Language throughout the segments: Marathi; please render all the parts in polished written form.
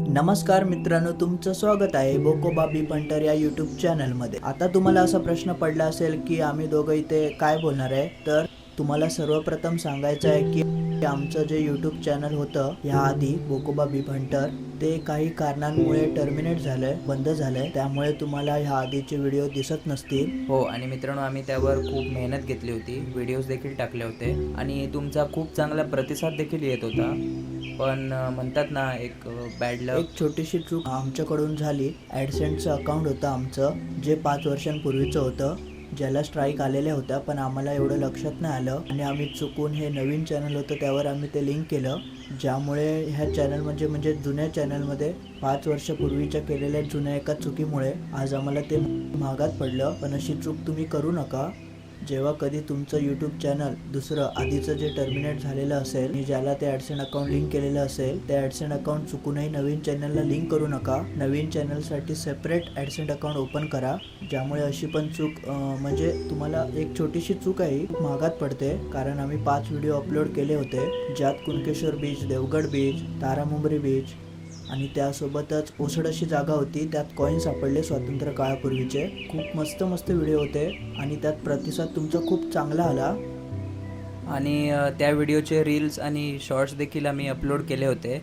नमस्कार मित्रांनो, तुमचं स्वागत आहे बोकोबाबी पंटर या यूट्यूब चॅनलमध्ये। आता तुम्हाला असा प्रश्न पडला असेल की आम्ही दोघं इथे काय बोलणार आहे, तर तुम्हाला सर्वप्रथम सांगायचं आहे की आमचं जे यूट्यूब चॅनल होतं या आधी बोकोबाबी पंटर, ते काही कारणांमुळे टर्मिनेट झालंय, बंद झालंय। त्यामुळे तुम्हाला ह्या आधीचे व्हिडिओ दिसत नसतील। हो, आणि मित्रांनो आम्ही त्यावर खूप मेहनत घेतली होती, व्हिडिओज देखील टाकले होते आणि तुमचा खूप चांगला प्रतिसाद देखील येत होता। पण म्हणतात ना, एक बॅड लक, एक छोटीशी चूक आमच्याकडून झाली। ॲडसेंटचं अकाउंट होतं आमचं, जे 5 वर्षांपूर्वीचं होतं, ज्याला स्ट्राईक आलेल्या होत्या, पण आम्हाला एवढं लक्षात नाही आलं आणि आम्ही चुकून हे नवीन चॅनल होतं त्यावर आम्ही ते लिंक केलं, ज्यामुळे ह्या चॅनल म्हणजे जुन्या चॅनलमध्ये 5 वर्षापूर्वीच्या केलेल्या जुन्या एका चुकीमुळे आज आम्हाला ते महागात पडलं। पण अशी चूक तुम्ही करू नका। जेव्हा कधी तुमचं यूट्यूब चॅनल दुसरं आधीचं जे टर्मिनेट झालेलं असेल आणि ज्याला ते ॲडसेंट अकाउंट लिंक केलेलं असेल, ते ॲडसेंट अकाउंट चुकूनही नवीन चॅनलला लिंक करू नका। नवीन चॅनलसाठी सेपरेट ॲडसेंट अकाउंट ओपन करा, ज्यामुळे अशी पण चूक म्हणजे तुम्हाला एक छोटीशी चूक आहे महागात पडते। कारण आम्ही 5 व्हिडिओ अपलोड केले होते, ज्यात Kunkeshwar beach, Devgad beach, Taramumbari beach आणि त्यासोबतच ओसड अशी जागा होती, त्यात कॉईन सापडले स्वातंत्र्य काळापूर्वीचे। खूप मस्त व्हिडिओ होते आणि त्यात प्रतिसाद तुमचा खूप चांगला आला। आणि त्या व्हिडिओचे रील्स आणि शॉर्ट्स देखील आम्ही अपलोड केले होते।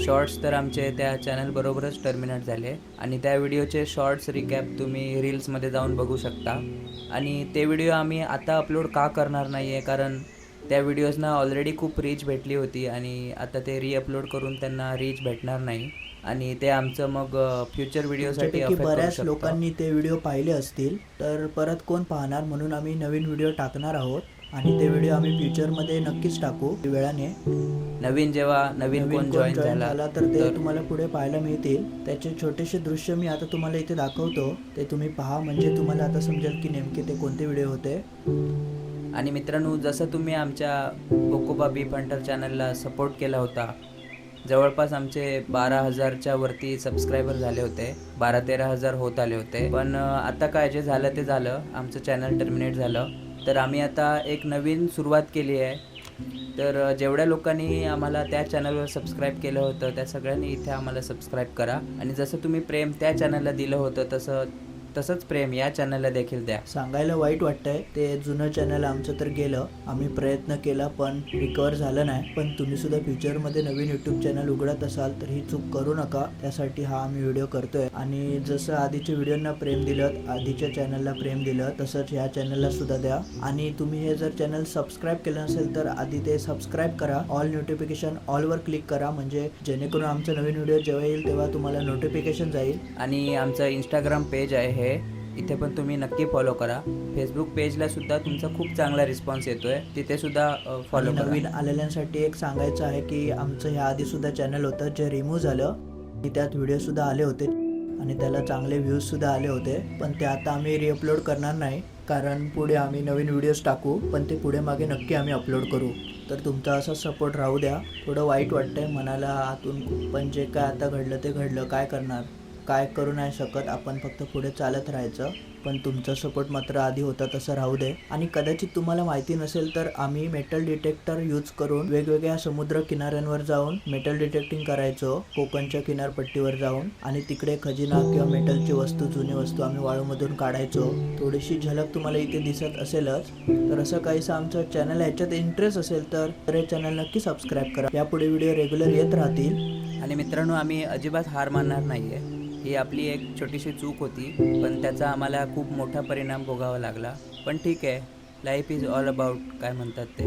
शॉर्ट्स तर आमचे त्या चॅनलबरोबरच टर्मिनेट झाले आणि त्या व्हिडिओचे शॉर्ट्स रिकॅप तुम्ही रील्समध्ये जाऊन बघू शकता। आणि ते व्हिडिओ आम्ही आता अपलोड का करणार नाही आहे, कारण त्या व्हिडिओजना ऑलरेडी खूप रीच भेटली होती आणि आता ते रिअपलोड करून त्यांना रीच भेटणार नाही आणि ते आमचं मग फ्युचर व्हिडिओसाठी बऱ्याच लोकांनी ते व्हिडिओ पाहिले असतील, तर परत कोण पाहणार, म्हणून आम्ही नवीन व्हिडिओ टाकणार आहोत आणि ते व्हिडिओ आम्ही फ्युचरमध्ये नक्कीच टाकू वेळाने। जेव्हा नवीन कोण जॉईन झाला तर ते तुम्हाला पुढे पाहायला मिळतील। त्याचे छोटेसे दृश्य मी आता तुम्हाला इथे दाखवतो, ते तुम्ही पहा, म्हणजे तुम्हाला आता समजेल की नेमके ते कोणते व्हिडिओ होते। आणि मित्रांनो, जसं तुम्ही आमच्या बोकोबाबी पंटर चॅनलला सपोर्ट केला होता, जवळपास आमचे 12,000च्या वरती सबस्क्रायबर झाले होते, 12-13 हजार होत आले होते। पण आता काय जे झालं ते झालं, आमचं चॅनल टर्मिनेट झालं, तर आम्ही आता एक नवीन सुरुवात केली आहे। तर जेवढ्या लोकांनी आम्हाला त्या चॅनलवर सबस्क्राईब केलं होतं, त्या सगळ्यांनी इथे आम्हाला सबस्क्राईब करा आणि जसं तुम्ही प्रेम त्या चॅनलला दिलं होतं तसंच प्रेम या चॅनलला देखील द्या। सांगायला वाईट वाटतंय, ते जुनं चॅनल आमचं तर गेलं, आम्ही प्रयत्न केला पण रिकवर झालं नाही। पण तुम्ही सुद्धा फ्युचरमध्ये नवीन यूट्यूब चॅनल उघडत असाल तर ही चूक करू नका, त्यासाठी हा आम्ही व्हिडिओ करतोय। आणि जसं आधीच्या व्हिडिओंना प्रेम दिलं, आधीच्या चॅनलला प्रेम दिलं, तसंच ह्या चॅनलला सुद्धा द्या। आणि तुम्ही हे जर चॅनल सबस्क्राईब केलं नसेल तर आधी ते सबस्क्राईब करा, ऑल नोटिफिकेशन ऑलवर क्लिक करा, म्हणजे जेणेकरून आमचं नवीन व्हिडिओ जेव्हा येईल तेव्हा तुम्हाला नोटिफिकेशन जाईल। आणि आमचं इंस्टाग्राम पेज आहे, इथे पण तुम्ही नक्की फॉलो करा। फेसबुक पेजला सुद्धा तुमचा खूप चांगला रिस्पॉन्स येतोय, तिथे सुद्धा फॉलो करा। नवीन आलेल्यांसाठी एक सांगायचं आहे की आमचं ह्या आधी सुद्धा चॅनल होतं जे रिमूव्ह झालं, की त्यात व्हिडिओ सुद्धा आले होते आणि त्याला चांगले व्ह्यूज सुद्धा आले होते, पण ते आता आम्ही रिअपलोड करणार नाही, कारण पुढे आम्ही नवीन व्हिडिओज टाकू, पण ते पुढे मागे नक्की आम्ही अपलोड करू। तर तुमचा असा सपोर्ट राहू द्या। थोडं वाईट वाटतंय मनाला आतून, पण जे काय आता घडलं ते घडलं, काय करणार, काय करू नाही शकत आपण, फक्त पुढे चालत राहायचं। पण तुमचा सपोर्ट मात्र आधी होता तसं राहू दे। आणि कदाचित तुम्हाला माहिती नसेल तर आम्ही मेटल डिटेक्टर यूज करून वेगवेगळ्या समुद्र किनाऱ्यांवर जाऊन मेटल डिटेक्टिंग करायचो, कोकणच्या किनारपट्टीवर जाऊन, आणि तिकडे खजिना किंवा मेटलची वस्तू, जुनी वस्तू आम्ही वाळूमधून काढायचो। थोडीशी झलक तुम्हाला इथे दिसत असेलच। तर असं काहीसं आमचं चॅनल ह्याच्यात इंटरेस्ट असेल तर हे चॅनल नक्की सबस्क्राईब करा, यापुढे व्हिडिओ रेग्युलर येत राहतील। आणि मित्रांनो, आम्ही अजिबात हार मानणार नाही आहे, ही आपली एक छोटीशी चूक होती, पण त्याचा आम्हाला खूप मोठा परिणाम भोगावा लागला। पण ठीक आहे, लाईफ इज ऑल अबाउट, काय म्हणतात ते,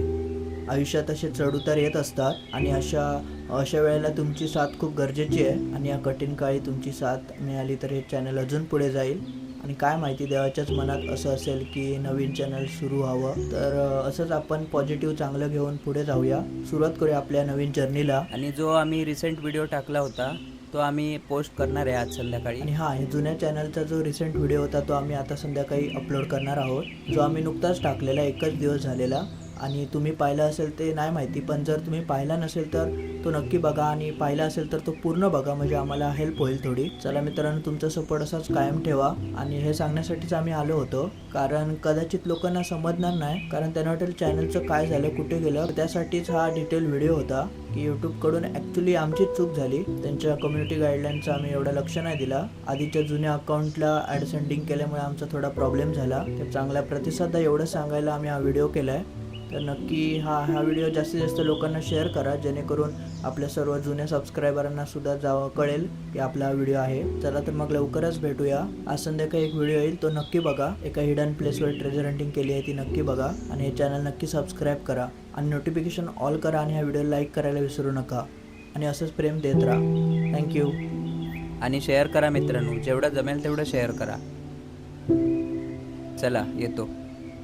आयुष्यात असे चढउतार येत असतात आणि अशा वेळेला तुमची साथ खूप गरजेची आहे। आणि या कठीण काळी तुमची साथ मिळाली तर हे चॅनल अजून पुढे जाईल। आणि काय माहिती, देवाच्याच मनात असं असेल की नवीन चॅनल सुरू व्हावं, तर असंच आपण पॉझिटिव्ह चांगलं घेऊन पुढे जाऊया, सुरुवात करूया आपल्या नवीन जर्नीला। आणि जो आम्ही रिसेंट व्हिडिओ टाकला होता तो आम्ही पोस्ट करणार आहे आज संध्याकाळी। आणि हे जुन्या चॅनलचा जो रिसेंट व्हिडिओ होता तो आम्ही आता संध्याकाळी अपलोड करणार आहोत, जो आम्ही नुकताच टाकलेला, एकच दिवस झालेला। आणि तुम्ही पाहिला असेल ते नाही माहिती, पण जर तुम्ही पाहिला नसेल तर तो नक्की बघा, आणि पाहिला असेल तर तो पूर्ण बघा, म्हणजे आम्हाला हेल्प होईल थोडी। चला मित्रांनो, तुमचा सपोर्ट असाच कायम ठेवा। आणि हे सांगण्यासाठीच आम्ही आलो होतो, कारण कदाचित लोकांना समजणार नाही, कारण त्यांना वाटेल चॅनलचं काय झालं, कुठे गेलं, त्यासाठीच हा डिटेल व्हिडिओ होता। की यूट्यूबकडून ॲक्च्युली आमचीच चूक झाली. त्यांच्या कम्युनिटी गाईडलाईनचं आम्ही एवढं लक्ष नाही दिला. आधीच्या जुन्या अकाउंटला ॲड सेंडिंग केल्यामुळे आमचा थोडा प्रॉब्लेम झाला. तर चांगला प्रतिसाद आहे एवढं सांगायला आम्ही हा व्हिडिओ केला आहे. तर नक्की हा व्हिडिओ जास्तीत जास्त लोकांना शेअर करा, जेणेकरून आपल्या सर्व जुन्या सबस्क्रायबरांना सुद्धा कळेल की आपला हा व्हिडिओ आहे. चला तर मग लवकरच भेटूया. आज संध्याकाळी एक व्हिडिओ येईल, तो नक्की बघा. एका हिडन प्लेसवर ट्रेजर हंटिंग केली आहे, ती नक्की बघा. आणि हे चॅनल नक्की सबस्क्राईब करा आणि नोटिफिकेशन ऑल करा आणि हा व्हिडिओ लाईक करायला विसरू नका. आणि असंच प्रेम देत राहा. थँक्यू. आणि शेअर करा मित्रांनो, जेवढं जमेल तेवढं शेअर करा. चला येतो.